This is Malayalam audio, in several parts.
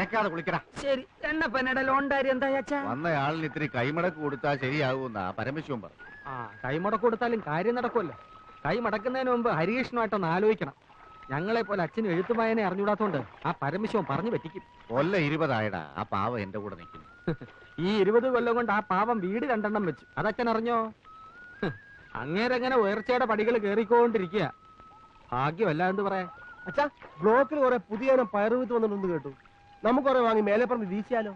നനക്കാതെ കുളിക്കടാ. ശരി. എണ്ണപ്പനയുടെ ലോൺ കാര്യം എന്താ അച്ഛാ? വന്നയാളിന് ഇത്തിരി കൈമടക്ക് കൊടുത്താൽ ശരിയാകുമെന്നാ പരമശിവൻ പറഞ്ഞു. കൈമടക്ക് കൊടുത്താലും കാര്യം നടക്കുമല്ലോ. കൈ മടക്കുന്നതിന് മുമ്പ് ഹരികൃഷ്ണുമായിട്ടൊന്ന് ആലോചിക്കണം. ഞങ്ങളെ പോലെ അച്ഛന് എഴുത്തുമായനെ അറിഞ്ഞൂടാത്തോണ്ട് ആ പരമശിവൻ പറഞ്ഞു പറ്റിക്കും. കൊല്ലം 20 ആയടാ. ആ പാവം എന്റെ കൂടെ നിൽക്കുന്നു. ഈ 20 കൊല്ലം കൊണ്ട് ആ പാവം വീട് 2 വെച്ചു. അതച്ഛൻ അറിഞ്ഞോ? അങ്ങേരങ്ങനെ ഉയർച്ചയുടെ പടികൾ കേറിക്കൊണ്ടിരിക്കുക. ഭാഗ്യമല്ല എന്ന് പറയാ. അച്ഛാ, ബ്ലോക്കിൽ കുറെ പുതിയ പയറുവിത്ത് വന്നിട്ടുണ്ട് കേട്ടു. നമുക്ക് കുറെ വാങ്ങി മേലെ പറഞ്ഞ് വീശിയാലോ?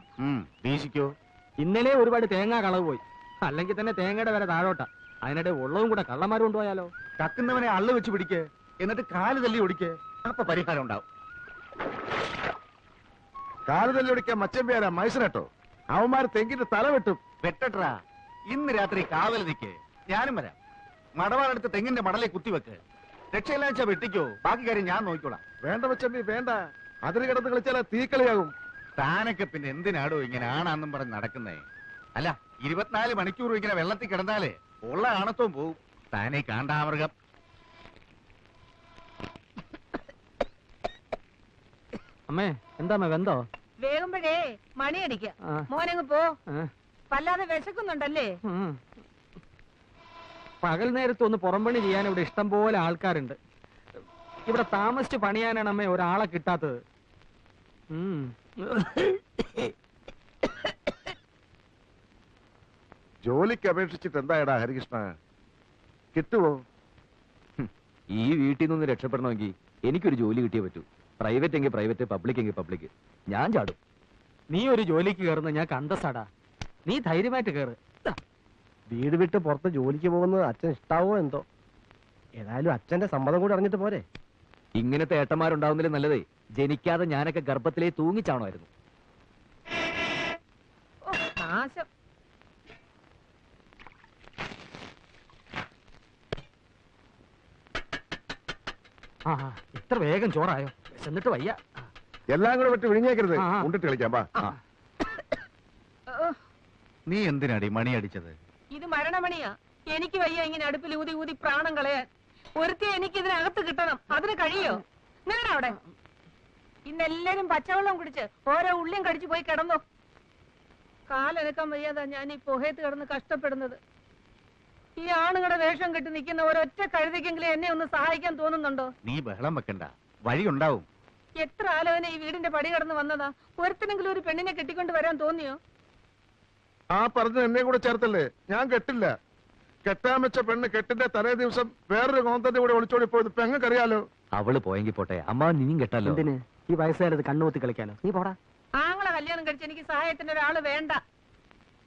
വീശിക്കോ. ഇന്നലെ ഒരുപാട് തേങ്ങ കളവ് പോയി. അല്ലെങ്കിൽ തന്നെ തേങ്ങയുടെ വില താഴോട്ടാ. അതിനിടെ ഉള്ളതും കൂടെ കള്ളന്മാരും കൊണ്ടുപോയാലോ? കക്കുന്നവനെ അള്ളു വെച്ച് പിടിക്ക്, എന്നിട്ട് കാല് തല്ലി ഒടിക്ക്. അപ്പൊ പരിഹാരം ഉണ്ടാവും. കാല് തല്ലി ഒടിക്കാൻ മച്ചമ്പേരാ മൈസനട്ടോ. അവന്മാർ തെങ്ങിന്റെ തല വെട്ടും. വെട്ടട്ടാ. ഇന്ന് രാത്രി കാവൽ നിൽക്ക്, ഞാനും വരാം. മടവാളെടുത്ത് തെങ്ങിന്റെ മടലെ കുത്തിവെക്ക്. രക്ഷയില്ലാച്ച വെട്ടിക്കോ, ബാക്കി കാര്യം ഞാൻ നോക്കിക്കോളാം. വേണ്ട മച്ചമ്പി വേണ്ട. അതിന് കിടന്ന് കളിച്ചാൽ തീക്കളിയാകും. താനൊക്കെ പിന്നെ എന്തിനാടോ ഇങ്ങനെ ആണാന്നും പറഞ്ഞ് നടക്കുന്നേ? അല്ല, 24 മണിക്കൂറും ഇങ്ങനെ വെള്ളത്തിൽ കിടന്നാലേ ഉള്ള ആണത്വം പോവും. താനേ കാണ്ടാമൃഗം. അമ്മേ, എന്താ വെന്തോ? വേകുമ്പോഴേ മണിയടിക്ക. മോനങ്ങ് പോ. വല്ലാതെ വിശക്കുന്നുണ്ടല്ലേ? പകൽ നേരത്ത് ഒന്ന് പുറംപണി ചെയ്യാൻ ഇവിടെ ഇഷ്ടം പോലെ ആൾക്കാരുണ്ട്. ഇവിടെ താമസിച്ച് പണിയാനാണ് അമ്മേ ഒരാളെ കിട്ടാത്തത്. ജോലിക്ക് അപേക്ഷിച്ചിട്ട് എന്തായടാ ഹരികൃഷ്ണ, കിട്ടുവോ? ഈ വീട്ടിൽ നിന്ന് രക്ഷപ്പെടണമെങ്കിൽ എനിക്കൊരു ജോലി കിട്ടിയേ പറ്റൂ. പ്രൈവറ്റ് എങ്കിൽ പ്രൈവറ്റ്, പബ്ലിക് എങ്കിൽ പബ്ലിക്. ഞാൻ ചാടും. നീ ഒരു ജോലിക്ക് കയറുന്ന ഞാൻ കണ്ടസാടാ. നീ ധൈര്യമായിട്ട് കയറ്. വീട് വിട്ട് പുറത്ത് ജോലിക്ക് പോകുന്നത് അച്ഛൻ ഇഷ്ടാവോ എന്തോ? ഏതായാലും അച്ഛന്റെ സമ്മതം കൂടി അറിഞ്ഞിട്ട് പോരെ. ഇങ്ങനത്തെ ഏട്ടന്മാരുണ്ടാവുന്നില്ല നല്ലതേ. ജനിക്കാതെ ഞാനൊക്കെ ഗർഭത്തിലേ തൂങ്ങിച്ചാണമായിരുന്നു. നാശം. ഇത്ര വേഗം ചോറായോ? എന്നിട്ട് വയ്യ. എല്ലാം കൂടെ വെട്ടി വിഴിഞ്ഞേക്കരുത്. ഉണ്ടിട്ട് കളിക്കാം. നീ എന്തിനാടി മണി അടിച്ചത്? ഇത് മരണമണിയാ. എനിക്ക് വയ്യ ഇങ്ങനെ അടുപ്പിൽ ഊതി ഊതി പ്രാണം കളയാൻ. ഒരുത്തി എനിക്ക് ഇതിനകത്ത് കിട്ടണം. അതിന് കഴിയോ? നിങ്ങളുടെ അവിടെ ഇന്നെല്ലാരും പച്ചവെള്ളം കുടിച്ച് ഓരോ ഉള്ളിയും കടിച്ചു പോയി കിടന്നോ. കാലനക്കാൻ വയ്യാതാ ഞാൻ ഈ പുഹയത്ത് കിടന്ന് കഷ്ടപ്പെടുന്നത്. ഈ ആണുങ്ങളുടെ വേഷം കെട്ടി നിൽക്കുന്ന ഒരൊറ്റ കഴുതിക്കെങ്കിലും എന്നെ ഒന്ന് സഹായിക്കാൻ തോന്നുന്നുണ്ടോ? നീ ബഹളം വെക്കണ്ട, വഴിയുണ്ടാവും. എത്ര ആലോചന ഈ വീടിന്റെ പടി കടന്ന് വന്നതാ. ഒരുത്തിനെങ്കിലും ഒരു പെണ്ണിനെ കെട്ടിക്കൊണ്ട് വരാൻ തോന്നിയോ? ആ പറഞ്ഞ എന്നെ കൂടെ ചേർത്തല്ലേ. ഞാൻ കെട്ടില്ല. കെട്ടാൻ വെച്ച പെണ്ണ് കെട്ടിന്റെ തലേ ദിവസം വേറൊരു കോന്തന്റെ കൂടെ ഒളിച്ചോടി പോയത് പെങ്ങക്കറിയാലോ. അവള് പോയെങ്കിൽ പോട്ടെ, അമ്മ നീയും കെട്ടല്ലോ. എന്തിന് ഈ വയസ്സുകാരത് കണ്ണുകൂത്തി കളിക്കാനോ? നീ പോടാ. ആങ്ങളെ കല്യാണം കഴിച്ച് എനിക്ക് സഹായത്തിന് ഒരാള് വേണ്ട.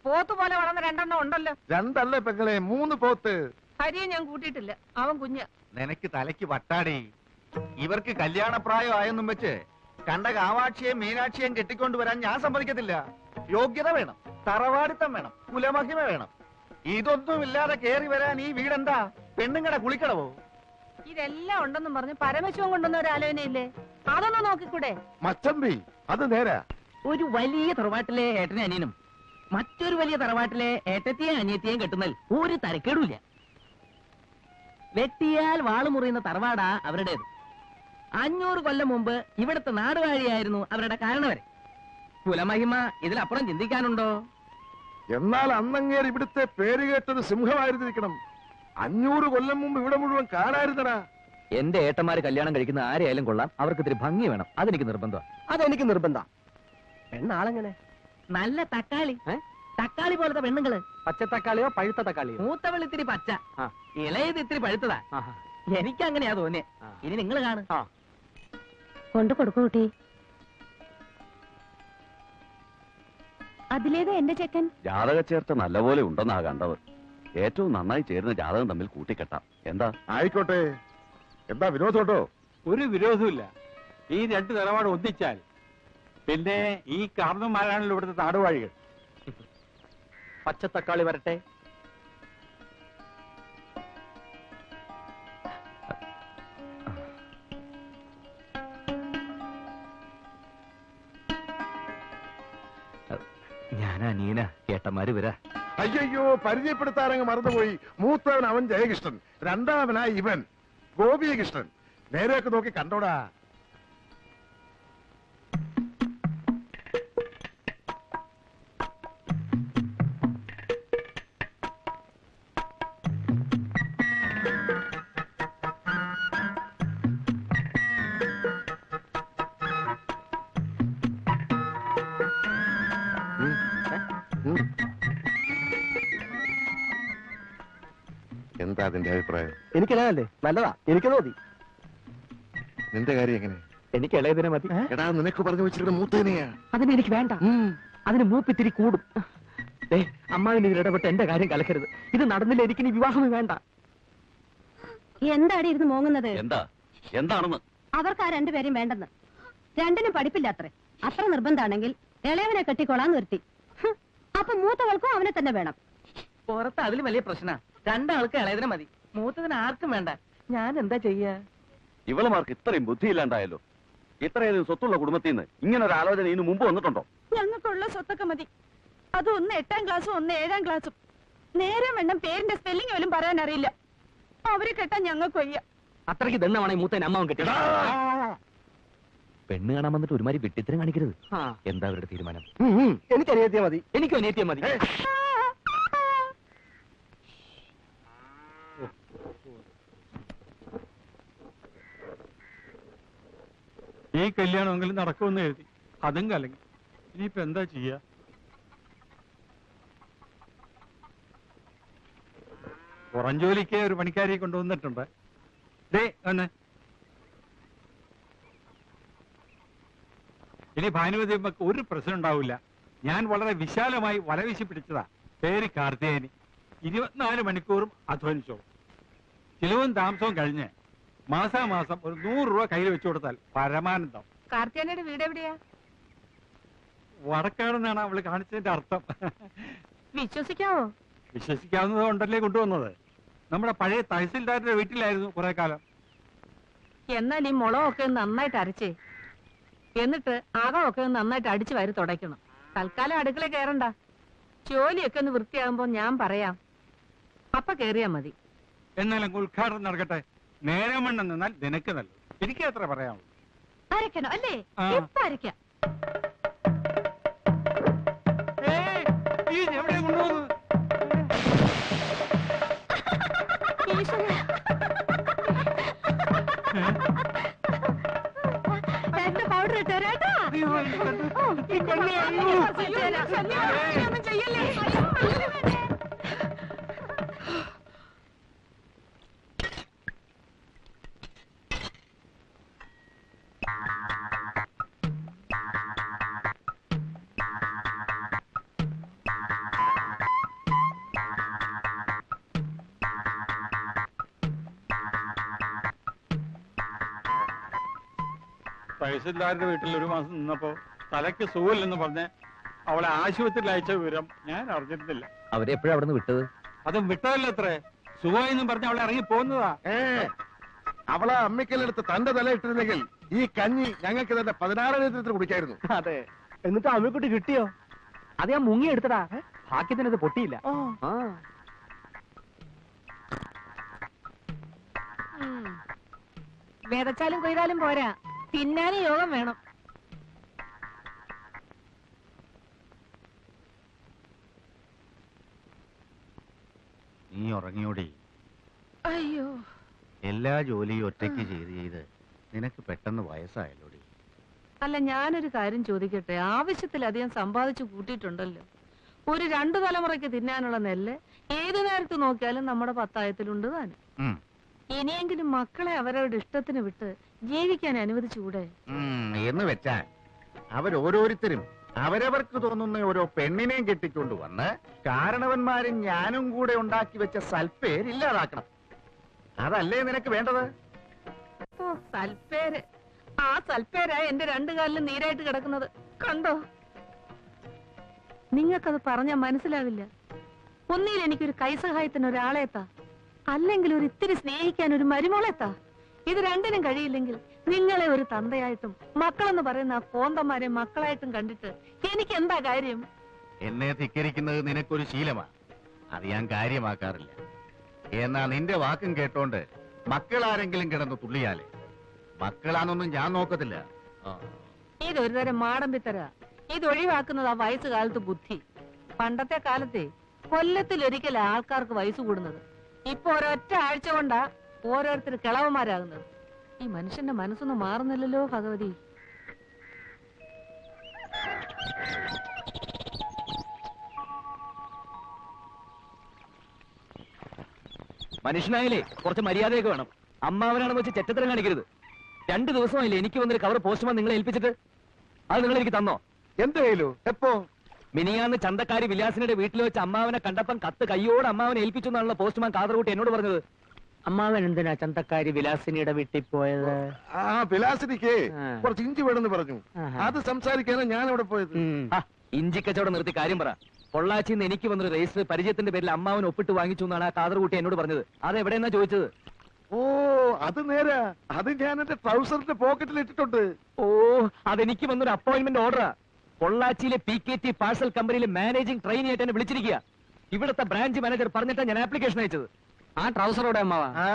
പോത്ത് പോലെ വളർന്ന 2 ഉണ്ടല്ലോ. 2 അല്ലേ പെങ്ങളെ, 3 പോത്ത്. ഹരിയെ ഞാൻ കൂട്ടിയിട്ടില്ല, അവൻ കുഞ്ഞ. നിനക്ക് തലയ്ക്ക് വട്ടാടി. ഇവർക്ക് കല്യാണപ്രായം ആയെന്നും വെച്ച് കണ്ട കാവാക്ഷിയെയും മീനാക്ഷിയെയും കെട്ടിക്കൊണ്ടുവരാൻ ഞാൻ സമ്മതിക്കത്തില്ല. യോഗ്യത വേണം, തറവാടിത്തം വേണം, കുലമഹിമ വേണം. ഇതൊന്നുമില്ലാതെ കേറി വരാൻ ഈ വീടെന്താ പെണ്ണുങ്ങടെ കുളിക്കടവോ? ഇതെല്ലാം ഉണ്ടെന്നും പറഞ്ഞ് പരമശിവൻ കൊണ്ടുവന്ന ഒരു ആലോചനയില്ലേ? അതൊന്നും നോക്കിക്കൂടെ? മച്ചമ്പി അത് നേരാ. ഒരു വലിയ തറവാട്ടിലെ ഏട്ടനെ അനിയനും മറ്റൊരു വലിയ തറവാട്ടിലെ ഏട്ടത്തെയും അനിയത്തെയും കെട്ടുന്നതിൽ ഒരു തരക്കേടുമില്ല. വെട്ടിയാൽ വാള് മുറിയുന്ന തറവാടാ അവരുടേത്. 500 കൊല്ലം മുമ്പ് ഇവിടുത്തെ നാടുവാഴിയായിരുന്നു അവരുടെ കാരണവരെ. കുലമഹിമ ഇതിലപ്പുറം ചിന്തിക്കാനുണ്ടോ? എന്നാൽ അന്നങ്ങേർ ഇവിടുത്തെ പേര് കേട്ടൊരു സിംഹമായിരുന്നിരിക്കണം. 500 കൊല്ലം മുമ്പ് ഇവിടെ മുഴുവൻ കാണായിരുന്നടാ. എന്റെ ഏട്ടന്മാര് കല്യാണം കഴിക്കുന്ന ആരെയായാലും കൊള്ളാം, അവർക്ക് ഇത്തിരി ഭംഗി വേണം. അതെനിക്ക് നിർബന്ധമാണ്. അതെനിക്ക് നിർബന്ധ. പെണ്ണാളെങ്ങനെ? നല്ല തക്കാളി. തക്കാളി പോലത്തെ പെണ്ണുങ്ങള്. പച്ചത്തക്കാളിയോ പഴുത്ത തക്കാളിയോ? മൂത്തവൾ ഇത്തിരി പച്ച, ഇളയത് ഇത്തിരി പഴുത്തതാ. എനിക്ക് അങ്ങനെയാ തോന്നിയേ. ഇനി നിങ്ങൾ കാണും. കൊണ്ടു കൊടുക്കൂ കുട്ടി. അതിലേതാ എന്റെ ചെക്കൻ? ജാതക ചേർത്ത നല്ലപോലെ ഉണ്ടെന്നാ കണ്ടത്. ഏറ്റവും നന്നായി ചേരുന്ന ജാതകം തമ്മിൽ കൂട്ടിക്കെട്ടാം. എന്താ? ആയിക്കോട്ടെ. എന്താ വിരോധോട്ടോ? ഒരു വിരോധമില്ല. ഈ 2 നിലപാട് ഒന്നിച്ചാൽ പിന്നെ ഈ കാരണന്മാരാണല്ലോ ഇവിടുത്തെ നാടുവാഴികൾ. പച്ചത്തക്കാളി വരട്ടെ. ഞാനാ നീന, ഏട്ടന്മാര് വരാ. അയ്യോ, പരിചയപ്പെടുത്താനങ്ങ് മറന്നുപോയി. മൂത്തവൻ അവൻ ജയകൃഷ്ണൻ, 2ാമനായി ഇവൻ ഗോപികൃഷ്ണൻ. നേരെയൊക്കെ നോക്കി കണ്ടോടാ. എന്താ അതിന്റെ അഭിപ്രായം? എനിക്കിളയല്ലേ നല്ലതാ, എനിക്കത് മതി. നിന്റെ കാര്യം എങ്ങനെ? എനിക്ക് ഇളയതിനെ മതി. എടാ നിനക്ക് പറഞ്ഞു വെച്ചിരിക്കുന്ന മൂത്തേനെയാ. അതിന് എനിക്ക് വേണ്ട. അതിന് മൂപ്പിത്തിരി കൂടും. അമ്മാവിന് ഇതിൽ ഇടപെട്ട് എന്റെ കാര്യം കലക്കരുത്. ഇത് നടന്നില്ല, എനിക്ക് ഇനി വിവാഹമേ വേണ്ട. എന്താടി ഇരുന്ന് മോങ്ങുന്നത്? എന്താണെന്ന് അവർക്ക് ആ രണ്ടുപേരും വേണ്ടെന്ന്. രണ്ടിനും പഠിപ്പില്ല അത്രേ. അത്ര നിർബന്ധാണെങ്കിൽ ഇളയവനെ കെട്ടിക്കൊള്ളാന്ന് വരുത്തി. അപ്പൊ മൂത്തവൾക്കും അവനെ തന്നെ വേണം. പുറത്ത് അതിലും വലിയ പ്രശ്ന. രണ്ടാൾക്ക് ഇളയതിനെ മതി, മൂത്തതിന് ആർക്കും വേണ്ട. ഞാൻ എന്താ ചെയ്യാ? ഇവളുമാർക്ക് ഇത്രയും ബുദ്ധിയില്ലാണ്ടായല്ലോ. ഇത്രയധികം സ്വത്തുള്ള കുടുംബത്തിൽ നിന്ന് ഇങ്ങനെ ഒരു ആലോചന ഇതിനു മുമ്പ് വന്നിട്ടുണ്ടോ? ഞങ്ങൾക്കുള്ള സ്വത്തൊക്കെ മതി. അത് ഒന്ന് 8ാം ക്ലാസ്സും ഒന്ന് 7ാം ക്ലാസ്സും. നേരെ വേണം പേരിന്റെ സ്പെല്ലിംഗ് പോലും പറയാൻ അറിയില്ല. അവരെ കെട്ടാൻ ഞങ്ങൾക്ക് വയ്യ. അത്രയ്ക്ക് ദണ്ണമാണ് ഈ മൂത്തേനെ അമ്മാവൻ കെട്ടി. പെണ്ണ് കാണാൻ വന്നിട്ട് ഒരുമാതിരി വിട്ടിത്തരം കാണിക്കരുത്. എന്താ അവരുടെ തീരുമാനം? എനിക്ക് അനിയത്തിയാ മതി. എനിക്കും അനിയത്തിയാ മതി. ഈ കല്യാണമെങ്കിലും നടക്കുമെന്ന് എഴുതി, അതും കലങ്ങി. ഇനിയിപ്പോ എന്താ ചെയ്യാ? പുറം ജോലിക്ക് ഒരു പണിക്കാരിയെ കൊണ്ടുവന്നിട്ടുണ്ട്. ഒന്ന് ഇനി ഭാനുമതി അമ്മക്ക് ഒരു പ്രശ്നം ഉണ്ടാവില്ല. ഞാൻ വളരെ വിശാലമായി വലവീശി പിടിച്ചതാ. പേര് കാർത്തികേയനി. 24 മണിക്കൂറും അധ്വാനിച്ചോളൂ. ചിലവും താമസവും കഴിഞ്ഞ് മാസാമാസം ഒരു 100 രൂപ കയ്യിൽ വെച്ചു കൊടുത്താൽ പരമാനന്ദം. കാർത്തിയാനയുടെ വീട് എവിടെയാ? വടക്കാണെന്നാണ് അവള് കാണിച്ചതിന്റെ അർത്ഥം. വിശ്വസിക്കാവോ? വിശ്വസിക്കാവുന്നത് കൊണ്ടല്ലേ കൊണ്ടുവന്നത്. നമ്മുടെ പഴയ തഹസിൽദാരുടെ വീട്ടിലായിരുന്നു കുറെ കാലം. എന്നാൽ ഈ മുളകൊക്കെ ഒന്ന് നന്നായിട്ട് അരച്ചേ, എന്നിട്ട് അകമൊക്കെ ഒന്ന് നന്നായിട്ട് അടിച്ചു വാരി തുടയ്ക്കണം. തൽക്കാലം അടുക്കള കയറണ്ട. ജോലിയൊക്കെ ഒന്ന് വൃത്തിയാകുമ്പോ ഞാൻ പറയാം, അപ്പ കേറിയാ മതി. എന്നാലും ഉദ്ഘാടനം നടക്കട്ടെ. നേരം വണ്ണം നിന്നാൽ നിനക്ക് നല്ലത്. എനിക്ക് അത്ര പറയാനുള്ളൂ. അരക്കണോ അല്ലേ? ഇപ്പൊ അരക്കാം. ഈ എവിടെ കൊണ്ടുപോകുന്നു? പൗഡർ ഇട്ടേരാട്ടാ. തഹസിൽദാരുടെ വീട്ടിൽ ഒരു മാസം നിന്നപ്പോ തലയ്ക്ക് സുഖമില്ലെന്ന് പറഞ്ഞ് അവളെ ആശുപത്രിയിൽ അയച്ച വിവരം ഞാൻ അറിഞ്ഞിരുന്നില്ല. അവരെപ്പോഴാ അവിടെ നിന്ന് വിട്ടത്? അതും വിട്ടതല്ല അത്രേ. സുഖമായെന്നും പറഞ്ഞ് അവളെ ഇറങ്ങി പോകുന്നതാ. അവളെ അമ്മിക്കല്ലെടുത്ത് തന്റെ തല ഇട്ടിരുന്നെങ്കിൽ ഈ കഞ്ഞി ഞങ്ങൾക്ക് തന്നെ 16 ലിറ്റർ കുടിക്കായിരുന്നു. അതെ. എന്നിട്ട് അമ്മക്കുട്ടി കിട്ടിയോ? അത് ഞാൻ മുങ്ങിയെടുത്തടാ. ഭാഗ്യത്തിനത് പൊട്ടിയില്ല. വേദച്ചാലും കൊയ്താലും പോരാ, തിന്നാനും യോഗം വേണം. നീ ഉറങ്ങിയോടി? അയ്യോ, എല്ലാ ജോലിയും ഒറ്റയ്ക്ക് ചെയ്ത് നിനക്ക് പെട്ടെന്ന് വയസ്സായല്ലോടി. അല്ല, ഞാനൊരു കാര്യം ചോദിക്കട്ടെ. ആവശ്യത്തിലധികം സമ്പാദിച്ചു കൂട്ടിയിട്ടുണ്ടല്ലോ. ഒരു 2 തലമുറയ്ക്ക് തിന്നാനുള്ള നെല്ല് ഏത് നേരത്ത് നോക്കിയാലും നമ്മുടെ പത്തായത്തിലുണ്ട് താനും. ഇനിയെങ്കിലും മക്കളെ അവരവരുടെ ഇഷ്ടത്തിന് വിട്ട് ജീവിക്കാൻ അനുവദിച്ചുകൂടെ? എന്ന് വെച്ചാൽ അവരോരോരുത്തരും അവരവർക്ക് തോന്നുന്ന ഓരോ പെണ്ണിനെയും കെട്ടിക്കൊണ്ടുവന്ന് കാരണവന്മാരും ഞാനും കൂടെ ഉണ്ടാക്കി വെച്ച സൽപ്പേര് ഇല്ലാതാക്കണം. അതല്ലേ നിനക്ക് വേണ്ടത്? ഓ, സൽപ്പേര്. ആ സൽപ്പേരാ എന്റെ 2 കാലിലും നീരായിട്ട് കിടക്കുന്നത്. കണ്ടോ? നിങ്ങൾക്കത് പറഞ്ഞാൽ മനസ്സിലാവില്ല. ഒന്നിൽ എനിക്കൊരു കൈസഹായത്തിന് ഒരാളെത്താ, അല്ലെങ്കിൽ ഒരു ഇത്തിരി സ്നേഹിക്കാൻ ഒരു മരുമോളെത്താ. ഇത് രണ്ടിനും കഴിയില്ലെങ്കിൽ നിങ്ങളെ ഒരു തന്തയായിട്ടും മക്കളെന്ന് പറയുന്ന ആ കോന്തന്മാരെ മക്കളായിട്ടും കണ്ടിട്ട് എനിക്ക് എന്താ കാര്യം? എന്നെ ധിക്കരിക്കുന്നത് നിനക്കൊരു ശീലമാ. അത് ഞാൻ കാര്യമാക്കാറില്ല. എന്നാ നിന്റെ വാക്കും കേട്ടോണ്ട് മക്കളാരെങ്കിലും കിടന്ന് തുള്ളിയാലേ മക്കളാന്നൊന്നും ഞാൻ നോക്കത്തില്ല. ഇതൊരു തരം മാടമ്പിത്തര. ഇത് ഒഴിവാക്കുന്നത് ആ വയസ്സുകാലത്ത് ബുദ്ധി. പണ്ടത്തെ കാലത്തെ കൊല്ലത്തിലൊരിക്കൽ ആൾക്കാർക്ക് വയസ്സ് കൂടുന്നത്. ഇപ്പൊ ഒരൊറ്റ ആഴ്ച കൊണ്ടാ ഓരോരുത്തർ കിളവന്മാരാകുന്നത്. ഈ മനുഷ്യന്റെ മനസ്സൊന്നും മാറുന്നില്ലല്ലോ ഭഗവതി. മനുഷ്യനായാലേ കുറച്ച് മര്യാദയൊക്കെ വേണം. അമ്മാവനാണെന്ന് വെച്ച് ചെറ്റത്തരം കാണിക്കരുത്. 2 ദിവസമായില്ലേ എനിക്ക് വന്നൊരു കവർ പോസ്റ്റ്മാൻ നിങ്ങളെ ഏൽപ്പിച്ചിട്ട്? അത് നിങ്ങൾ എനിക്ക് തന്നോ? എന്റെ കയ്യിലോ? എപ്പോ? മിനിയാന്ന് ചന്തക്കാരി വിലാസിനുടെ വീട്ടിൽ വെച്ച് അമ്മാവനെ കണ്ടപ്പം കത്ത് കയ്യോട് അമ്മാവനെ ഏൽപ്പിച്ചു എന്നാണല്ലോ പോസ്റ്റ്മാൻ കാതർകൂട്ടി എന്നോട് പറഞ്ഞത്. അമ്മാവൻ എന്തിനാ ചന്തക്കാരി വിലാസിനിയുടെ വീട്ടിൽ പോയത്? ആ വിലാസിനിക്ക് കുറച്ച് ഇഞ്ചി വേണമെന്ന് പറഞ്ഞു. ആഹാ. അത് സംസാരിക്കാനാണ് ഞാൻ അവിടെ പോയത്. ആ, ഇഞ്ചി കച്ചവടം നിർത്തി കാര്യം പറ. പൊള്ളാച്ചിന്ന് എനിക്ക് വന്നൊരു രജിസ്റ്റർ പരിചയത്തിന്റെ പേരിൽ അമ്മാവൻ ഒപ്പിട്ട് വാങ്ങിച്ചു എന്നാണ് ആ കാതർകൂട്ടി എന്നോട് പറഞ്ഞത്. അത് എവിടെയെന്നാ ചോദിച്ചത്? ഓ അത് നേരാ. അത് ഞാൻ എന്റെ ട്രൗസറിന്റെ പോക്കറ്റിൽ ഇട്ടിട്ടുണ്ട്. ഓ, അതെനിക്ക് വന്നൊരു അപ്പോയിന്റ്മെന്റ് ഓർഡറാ. പൊള്ളാച്ചിയിലെ PKT പാഴ്സൽ കമ്പനിയിലെ മാനേജിംഗ് ട്രെയിനി ആയിട്ട് എന്നെ വിളിച്ചിരിക്കുക. ഇവിടുത്തെ ബ്രാഞ്ച് മാനേജർ പറഞ്ഞിട്ടാണ് ഞാൻ ആപ്ലിക്കേഷൻ അയച്ചത്. ആ ട്രൗസറോടെ അമ്മാവ? ആ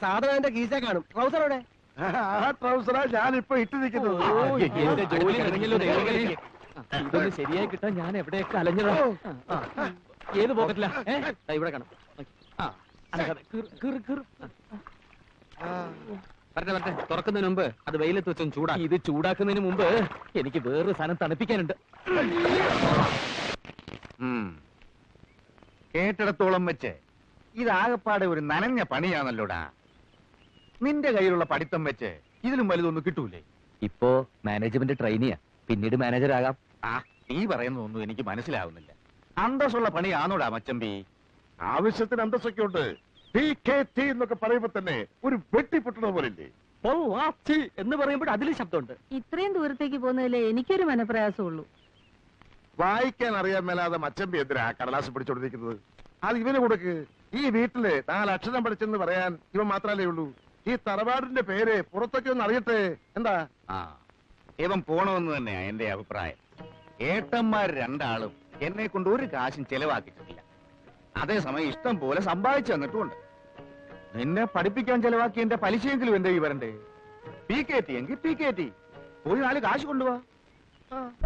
സാധനം എന്റെ കീസേ കാണും. ട്രൗസറോടെ? ആ ട്രൗസറാ ഞാൻ ഇപ്പൊ ഇട്ടിരിക്കുന്നത്. ഓ, എന്റെ ജോലി കഴിഞ്ഞല്ലോ ദൈവമേ. ഇതൊന്ന് ശരിയായി കിട്ടാൻ ഞാൻ എവിടെയൊക്കെ അലഞ്ഞതാ. ഏത് പോക്കറ്റിലാ? ഇവിടെ കാണാം. ആ, അനക്കാതെ. വരട്ടെ വരട്ടെ, തുറക്കുന്നതിന് മുമ്പ് അത് വെയിലത്ത് വെച്ചൊന്ന് ചൂടാ. ഇത് ചൂടാക്കുന്നതിന് മുമ്പ് എനിക്ക് വേറൊരു സാധനം തണുപ്പിക്കാനുണ്ട്. കേട്ടിടത്തോളം വെച്ച് ഇതാകപ്പാടെ ഒരു നനഞ്ഞ പണിയാണല്ലോടാ. നിന്റെ കയ്യിലുള്ള പഠിത്തം വെച്ച് ഇതിലും വലുതൊന്നും കിട്ടൂലേ? ഇപ്പോ മാനേജ്മെന്റ് ട്രെയിനിയാ, പിന്നീട് മാനേജർ ആകാം. ആ, നീ പറയുന്നതൊന്നും എനിക്ക് മനസ്സിലാവുന്നില്ല. അന്തസ്സുള്ള പണിയാണോടാ മച്ചമ്പി? ആവശ്യത്തിന് അന്തസ്സൊക്കെ ഉണ്ട്. PKT എന്നൊക്കെ പറയുമ്പോ തന്നെ ഒരു വെട്ടിപ്പൊട്ടണ പോലില്ലേ? എന്ന് പറയുമ്പോൾ അതിലും ശബ്ദമുണ്ട്. ഇത്രയും ദൂരത്തേക്ക് പോകുന്നതിലേ എനിക്കൊരു മനപ്രയാസമുള്ളൂ. വായിക്കാൻ അറിയാൻ മേലാതെ മച്ചമ്പി എന്തിനാ കടലാസ് പിടിച്ചോണ്ടിരിക്കുന്നത്? അത് ഇവന് കൊടുക്ക്. ഈ വീട്ടില് 4 അക്ഷരം പഠിച്ചെന്ന് പറയാൻ ഇവൻ മാത്രല്ലേ ഉള്ളൂ. ഈ തറവാടിന്റെ പേര് പുറത്തൊക്കെ ഒന്ന് അറിയട്ടെ. എന്താ? ആ, ഇവൻ പോണമെന്ന് തന്നെയാ എന്റെ അഭിപ്രായം. ഏട്ടന്മാർ 2 ആളും എന്നെ കൊണ്ട് ഒരു കാശും ചെലവാക്കിയിട്ടില്ല. അതേസമയം ഇഷ്ടം പോലെ സമ്പാദിച്ചു തന്നിട്ടുമുണ്ട്. നിന്നെ പഠിപ്പിക്കാൻ ചെലവാക്കി എന്റെ പലിശയെങ്കിലും എന്റെ ഈ വരണ്ടേ? PKT എങ്കിൽ PKT പോയി 4 കാശ് കൊണ്ടുപോവാ.